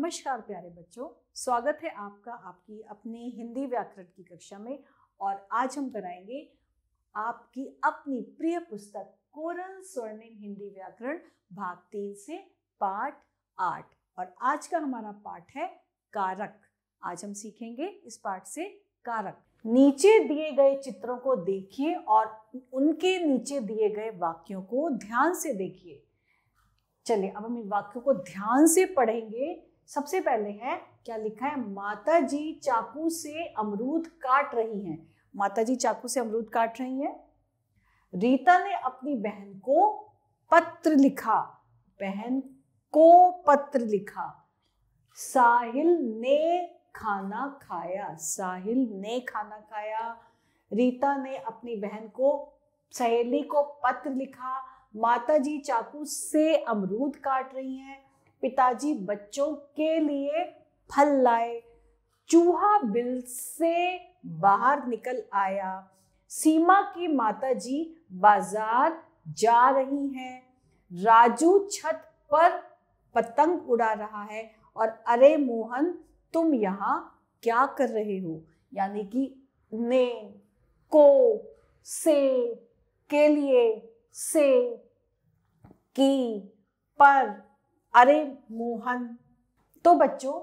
नमस्कार प्यारे बच्चों, स्वागत है आपका आपकी अपनी हिंदी व्याकरण की कक्षा में। और आज हम कराएंगे आपकी अपनी प्रिय पुस्तक कोरल स्वर्णिम हिंदी व्याकरण भाग 3 से पाठ 8। और आज का हमारा पाठ है कारक। आज हम सीखेंगे इस पाठ से कारक। नीचे दिए गए चित्रों को देखिए और उनके नीचे दिए गए वाक्यों को ध्यान से देखिए। चलिए अब हम इन वाक्यों को ध्यान से पढ़ेंगे। सबसे पहले है क्या लिखा है, माता जी चाकू से अमरूद काट रही हैं। माता जी चाकू से अमरूद काट रही हैं। रीता ने अपनी बहन को पत्र लिखा। बहन को पत्र लिखा। साहिल ने खाना खाया। साहिल ने खाना खाया। रीता ने अपनी बहन को सहेली को पत्र लिखा। माताजी चाकू से अमरूद काट रही हैं। पिताजी बच्चों के लिए फल लाए। चूहा बिल से बाहर निकल आया। सीमा की माताजी बाजार जा रही हैं। राजू छत पर पतंग उड़ा रहा है। और अरे मोहन तुम यहाँ क्या कर रहे हो। यानी कि ने, को, से, के लिए, से, की, पर, अरे मोहन। तो बच्चों,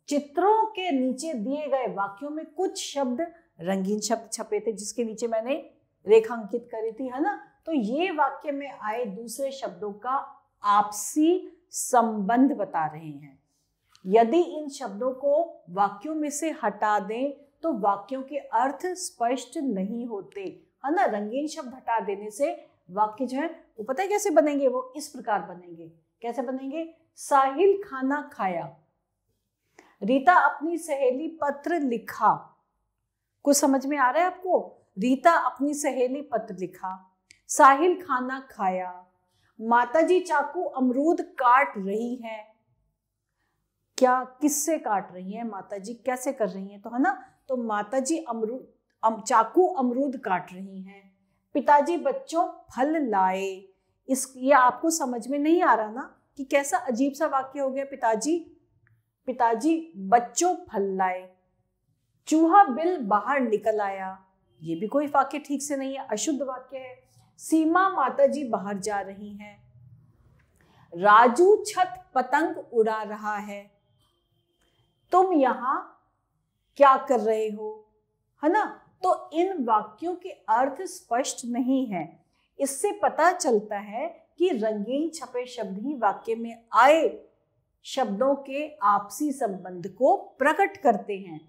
चित्रों के नीचे दिए गए वाक्यों में कुछ शब्द रंगीन शब्द छपे थे जिसके नीचे मैंने रेखांकित करी थी, है ना। तो ये वाक्य में आए दूसरे शब्दों का आपसी संबंध बता रहे हैं। यदि इन शब्दों को वाक्यों में से हटा दें तो वाक्यों के अर्थ स्पष्ट नहीं होते, है ना। रंगीन शब्द हटा देने से वाक्य जो है वो पता है कैसे बनेंगे, वो इस प्रकार बनेंगे। कैसे बनेंगे, साहिल खाना खाया। रीता अपनी सहेली पत्र लिखा। कुछ समझ में आ रहा है आपको। रीता अपनी सहेली पत्र लिखा। साहिल खाना खाया। माताजी चाकू अमरूद काट रही है। क्या किससे काट रही है, माताजी कैसे कर रही है, तो है ना। तो माताजी चाकू अमरूद काट रही हैं। पिताजी बच्चों फल लाए। ये आपको समझ में नहीं आ रहा ना कि कैसा अजीब सा वाक्य हो गया। पिताजी बच्चों फल लाए। चूहा बिल बाहर निकल आया। ये भी कोई वाक्य ठीक से नहीं है, अशुद्ध वाक्य है। सीमा माताजी बाहर जा रही हैं। राजू छत पतंग उड़ा रहा है। तुम यहाँ क्या कर रहे हो, है ना। तो इन वाक्यों के अर्थ स्पष्ट नहीं है। इससे पता चलता है कि रंगीन छपे शब्द ही वाक्य में आए शब्दों के आपसी संबंध को प्रकट करते हैं।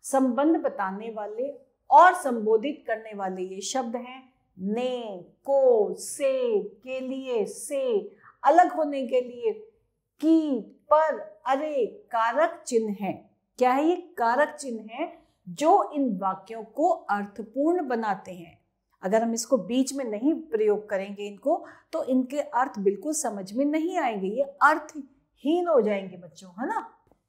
संबंध बताने वाले और संबोधित करने वाले ये शब्द हैं ने, को, से, के लिए, से, अलग होने के लिए, की, पर, अरे कारक चिन्ह है। क्या है ये, कारक चिन्ह है जो इन वाक्यों को अर्थपूर्ण बनाते हैं। अगर हम इसको बीच में नहीं प्रयोग करेंगे इनको, तो इनके अर्थ बिल्कुल समझ में नहीं आएंगे, ये अर्थहीन हो जाएंगे बच्चों, है ना।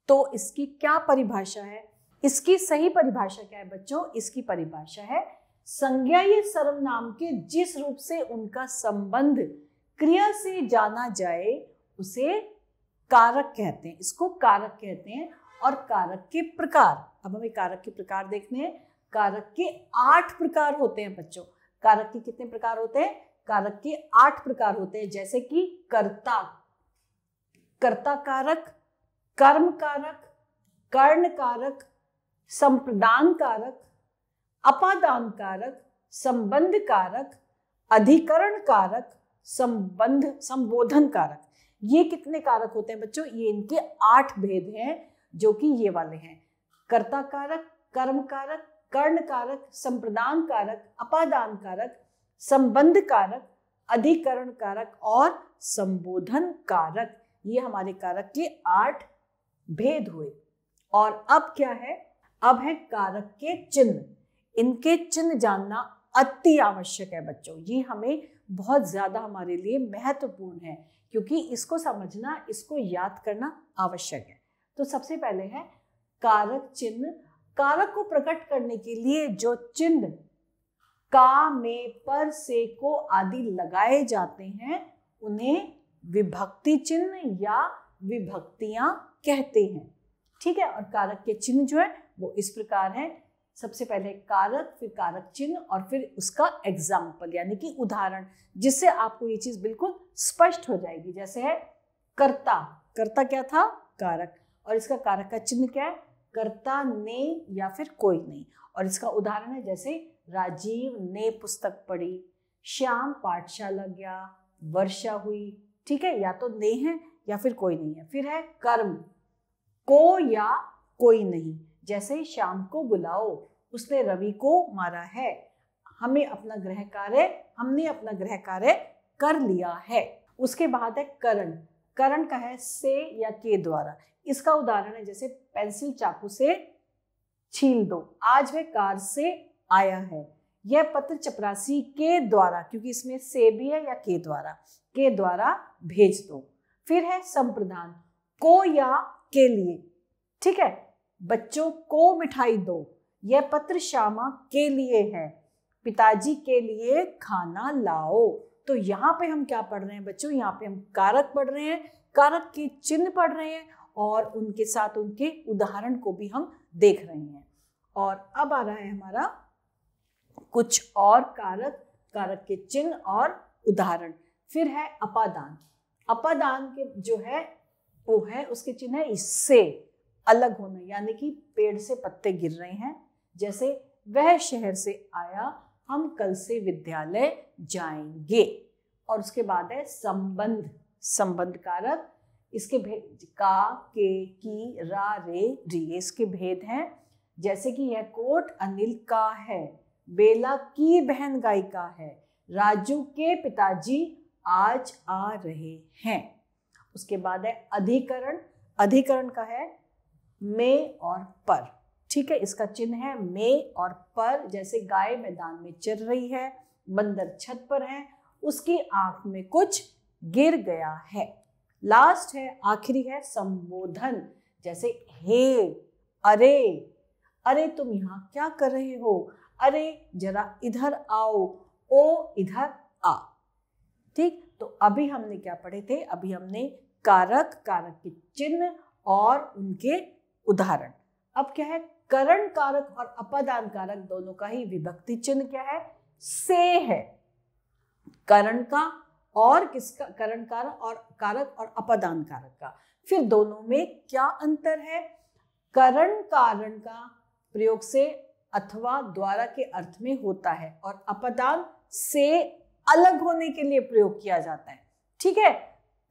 तो इसकी क्या परिभाषा है, इसकी सही परिभाषा क्या है बच्चों। इसकी परिभाषा है संज्ञा या सर्वनाम के जिस रूप से उनका संबंध क्रिया से जाना जाए उसे कारक कहते हैं। इसको कारक कहते हैं। और कारक के प्रकार, अब हमें कारक के प्रकार देखने हैं। कारक के 8 प्रकार होते हैं बच्चों। कारक के कितने प्रकार होते हैं, कारक के 8 प्रकार होते हैं। जैसे कि कर्ता, कर्ता कारक, कर्म कारक, कर्ण कारक, संप्रदान कारक, अपादान कारक, संबंध कारक, अधिकरण कारक, संबोधन कारक। ये कितने कारक होते हैं बच्चों, ये इनके 8 भेद हैं जो कि ये वाले हैं। कर्ता कारक, कर्म कारक, कर्ण कारक, संप्रदान कारक, अपादान कारक, संबंध कारक, अधिकरण कारक और संबोधन कारक। ये हमारे कारक के 8 भेद हुए। और अब क्या है, अब है कारक के चिन्ह। इनके चिन्ह जानना अति आवश्यक है बच्चों। ये हमें बहुत ज्यादा हमारे लिए महत्वपूर्ण है क्योंकि इसको समझना, इसको याद करना आवश्यक है। तो सबसे पहले है कारक चिन्ह। कारक को प्रकट करने के लिए जो चिन्ह का, में, पर, से, को आदि लगाए जाते हैं उन्हें विभक्ति चिन्ह या विभक्तियां कहते हैं। ठीक है। और कारक के चिन्ह जो है वो इस प्रकार है, सबसे पहले कारक, फिर कारक चिन्ह और फिर उसका एग्जाम्पल यानी कि उदाहरण, जिससे आपको ये चीज बिल्कुल स्पष्ट हो जाएगी। जैसे है कर्ता, कर्ता क्या था? कारक, और इसका कारक का चिन्ह क्या है? कर्ता ने या फिर कोई नहीं। और इसका उदाहरण है जैसे राजीव ने पुस्तक पढ़ी, श्याम पाठशाला गया, वर्षा हुई, ठीक है, या तो ने है या फिर कोई नहीं है। फिर है कर्म, को या कोई नहीं, जैसे श्याम को बुलाओ, उसने रवि को मारा है, हमने अपना गृह कार्य कर लिया है। उसके बाद है करण, करण का है से या के द्वारा। इसका उदाहरण है जैसे पेंसिल चाकू से छील दो, आज वह कार से आया है, यह पत्र चपरासी के द्वारा, क्योंकि इसमें से भी है, या के द्वारा भेज दो। फिर है संप्रदान, को या के लिए, ठीक है, बच्चों को मिठाई दो, यह पत्र श्यामा के लिए है, पिताजी के लिए खाना लाओ। तो यहाँ पे हम क्या पढ़ रहे हैं बच्चों? यहाँ पे हम कारक पढ़ रहे हैं, कारक के चिन्ह पढ़ रहे हैं और उनके साथ उनके उदाहरण को भी हम देख रहे हैं। और अब आ रहा है हमारा कुछ और कारक, कारक के चिन्ह और उदाहरण। फिर है अपादान, अपादान के जो है वो है, उसके चिन्ह है इससे अलग होना, यानी कि पेड़ से पत्ते गिर रहे हैं, जैसे वह शहर से आया, हम कल से विद्यालय जाएंगे। और उसके बाद है संबंध, संबंध कारक, इसके भेद का, के, की, रा, रे, री, इसके भेद हैं। जैसे कि यह कोट अनिल का है, बेला की बहन गायिका है, राजू के पिताजी आज आ रहे हैं। उसके बाद है अधिकरण, अधिकरण का है में और पर, ठीक है, इसका चिन्ह है में और पर, जैसे गाय मैदान में चर रही है, बंदर छत पर है, उसकी आंख में कुछ गिर गया है। लास्ट है, आखिरी है संबोधन, जैसे हे, अरे, अरे तुम यहाँ क्या कर रहे हो, अरे जरा इधर आओ, ओ इधर आ। ठीक, तो अभी हमने क्या पढ़े थे? अभी हमने कारक, कारक के चिन्ह और उनके उदाहरण। अब क्या है? करण कारक और अपादान कारक दोनों का ही विभक्ति चिन्ह क्या है? से है। करण का और किसका? करण कारक और अपादान कारक का। फिर दोनों में क्या अंतर है? करण कारण का प्रयोग से अथवा द्वारा के अर्थ में होता है और अपादान से अलग होने के लिए प्रयोग किया जाता है। ठीक है,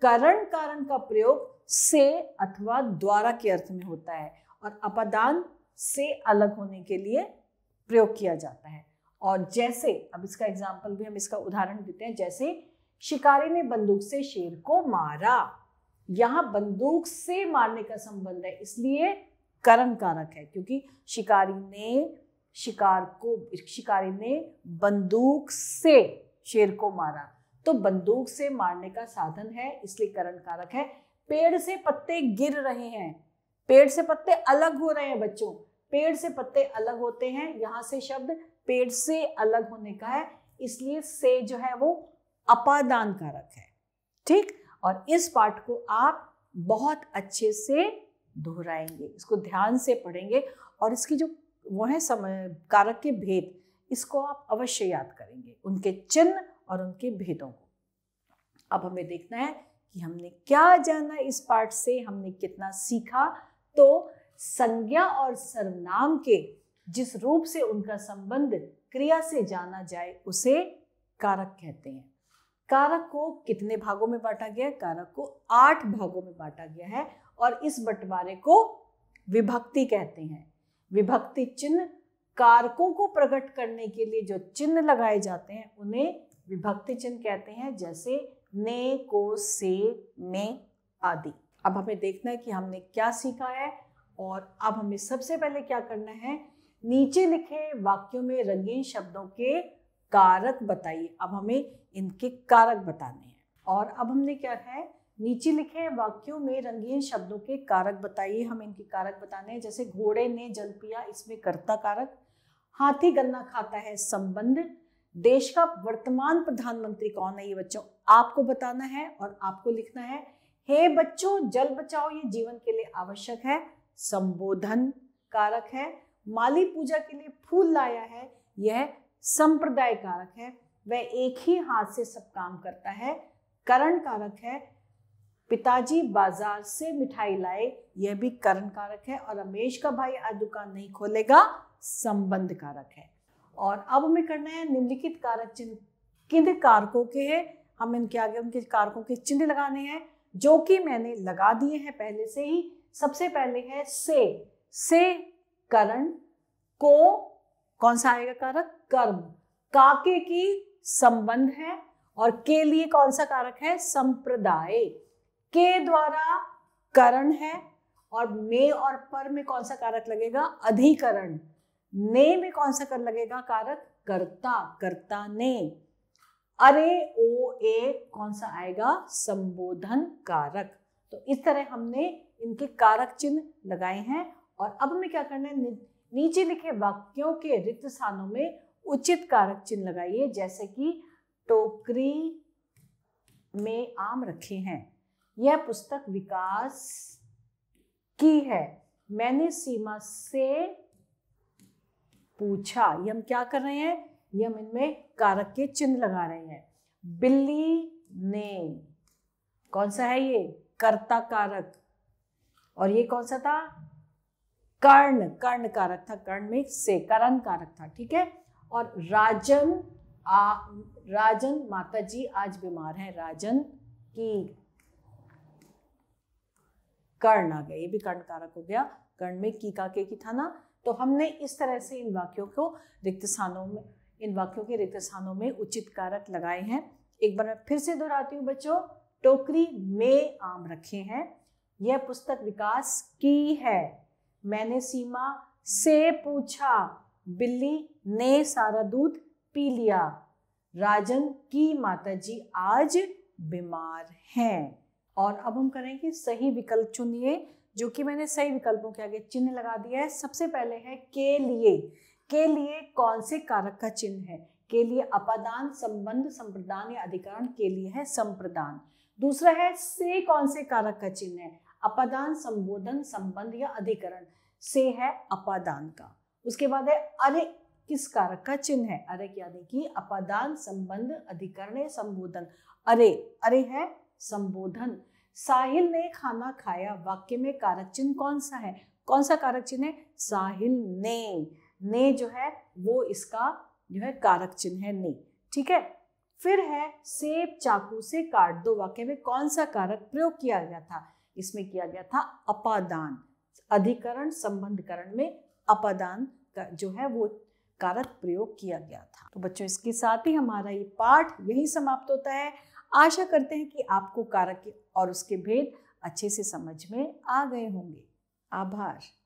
करण कारण का प्रयोग से अथवा द्वारा के अर्थ में होता है और अपादान से अलग होने के लिए प्रयोग किया जाता है। और जैसे, अब इसका एग्जाम्पल भी हम, इसका उदाहरण देते हैं, जैसे शिकारी ने बंदूक से शेर को मारा। यहां बंदूक से मारने का संबंध है, इसलिए करण कारक है, क्योंकि शिकारी ने बंदूक से शेर को मारा, तो बंदूक से मारने का साधन है, इसलिए करण कारक है। पेड़ से पत्ते गिर रहे हैं, पेड़ से पत्ते अलग हो रहे हैं बच्चों, पेड़ से पत्ते अलग होते हैं, यहां से शब्द पेड़ से अलग होने का है, इसलिए से जो है वो अपादान कारक है। ठीक, और इस पाठ को आप बहुत अच्छे से दोहराएंगे, इसको ध्यान से पढ़ेंगे और इसकी जो वो है कारक के भेद, इसको आप अवश्य याद करेंगे, उनके चिन्ह और उनके भेदों को। अब हमें देखना है कि हमने क्या जाना इस पाठ से, हमने कितना सीखा। तो संज्ञा और सर्वनाम के जिस रूप से उनका संबंध क्रिया से जाना जाए उसे कारक कहते हैं। कारक को कितने भागों में बांटा गया है? कारक को 8 भागों में बांटा गया है और इस बंटवारे को विभक्ति कहते हैं। विभक्ति चिन्ह, कारकों को प्रकट करने के लिए जो चिन्ह लगाए जाते हैं उन्हें विभक्ति चिन्ह कहते हैं, जैसे ने, को, से, में आदि। अब हमें देखना है कि हमने क्या सीखा है और अब हमें सबसे पहले क्या करना है, नीचे लिखे वाक्यों में रंगीन शब्दों के कारक बताइए। अब हमें इनके कारक बताने हैं और अब हमने क्या है, नीचे लिखे वाक्यों में रंगीन शब्दों के कारक बताइए, हम इनके कारक बताने हैं। जैसे घोड़े ने जल पिया, इसमें कर्ता कारक। हाथी गन्ना खाता है, संबंध। देश का वर्तमान प्रधानमंत्री कौन है, ये बच्चों आपको बताना है और आपको लिखना है। हे बच्चों जल बचाओ, ये जीवन के लिए आवश्यक है, संबोधन कारक है। माली पूजा के लिए फूल लाया है, यह संप्रदाय कारक है। वह एक ही हाथ से सब काम करता है, करण कारक है। पिताजी बाजार से मिठाई लाए, यह भी करण कारक है। और रमेश का भाई आज दुकान नहीं खोलेगा, संबंध कारक है। और अब हमें करना है निम्नलिखित कारक चिन्ह किन कारकों के हैं, हम इनके आगे उनके कारकों के चिन्ह लगाने हैं, जो कि मैंने लगा दिए हैं पहले से ही। सबसे पहले है से करण, को कौन सा आएगा कारक, कर्म। काके की संबंध है, और के लिए कौन सा कारक है, संप्रदाय। के द्वारा करण है, और में और पर में कौन सा कारक लगेगा, अधिकरण। ने में कौन सा कर लगेगा कारक, कर्ता, कर्ता ने। अरे ओ ए कौन सा आएगा, संबोधन कारक। तो इस तरह हमने इनके कारक चिन्ह लगाए हैं। और अब हमें क्या करना है, नीचे लिखे वाक्यों के रिक्त स्थानों में उचित कारक चिन्ह लगाइए। जैसे कि टोकरी में आम रखे हैं, यह पुस्तक विकास की है। मैंने सीमा से पूछा, ये हम क्या कर रहे हैं, ये हम इनमें कारक के चिन्ह लगा रहे हैं। बिल्ली ने, कौन सा है ये, कर्ता कारक। और ये कौन सा था, कर्ण, कर्ण कारक था, कर्ण में से करण कारक था, ठीक है। और राजन माताजी आज बीमार है, राजन की, कर्ण आ गया, ये भी कर्ण कारक हो गया। कर्ण में की का के की था ना। तो हमने इस तरह से इन वाक्यों को रिक्त स्थानों में, इन वाक्यों के रिक्त स्थानों में उचित कारक लगाए हैं। एक बार मैं फिर से दोहराती हूँ बच्चों, टोकरी में आम रखे हैं, यह पुस्तक विकास की है। मैंने सीमा से पूछा, बिल्ली ने सारा दूध पी लिया। राजन की माताजी आज बीमार हैं। और अब हम करेंगे सही विकल्प चुनिए, जो कि मैंने सही विकल्पों के आगे चिन्ह लगा दिया है। सबसे पहले है के लिए। के लिए कौन से कारक का चिन्ह है, के लिए अपादान, संबंध, संप्रदान या अधिकरण। के लिए है संप्रदान। दूसरा है से कौन से कारक का चिन्ह है, अपादान, संबोधन, संबंध या अधिकरण। से है अपादान का। उसके बाद है अरे किस कारक का चिन्ह है, अरे यानी कि अपादान, संबंध, अधिकरण या संबोधन। अरे, अरे है संबोधन। साहिल ने खाना खाया, वाक्य में कारक चिन्ह कौन सा है, कौन सा कारक चिन्ह है, साहिल ने जो है वो इसका जो है कारक चिन्ह है, ने, ठीक है। फिर है सेब चाकू से काट दो, वाक्य में कौन सा कारक प्रयोग किया गया था, इसमें किया गया था अपादान। अधिकरण, संबंधकरण में अपादान का जो है वो कारक प्रयोग किया गया था। तो बच्चों इसके साथ ही हमारा ये पाठ यही समाप्त होता है। आशा करते हैं कि आपको कारक और उसके भेद अच्छे से समझ में आ गए होंगे। आभार।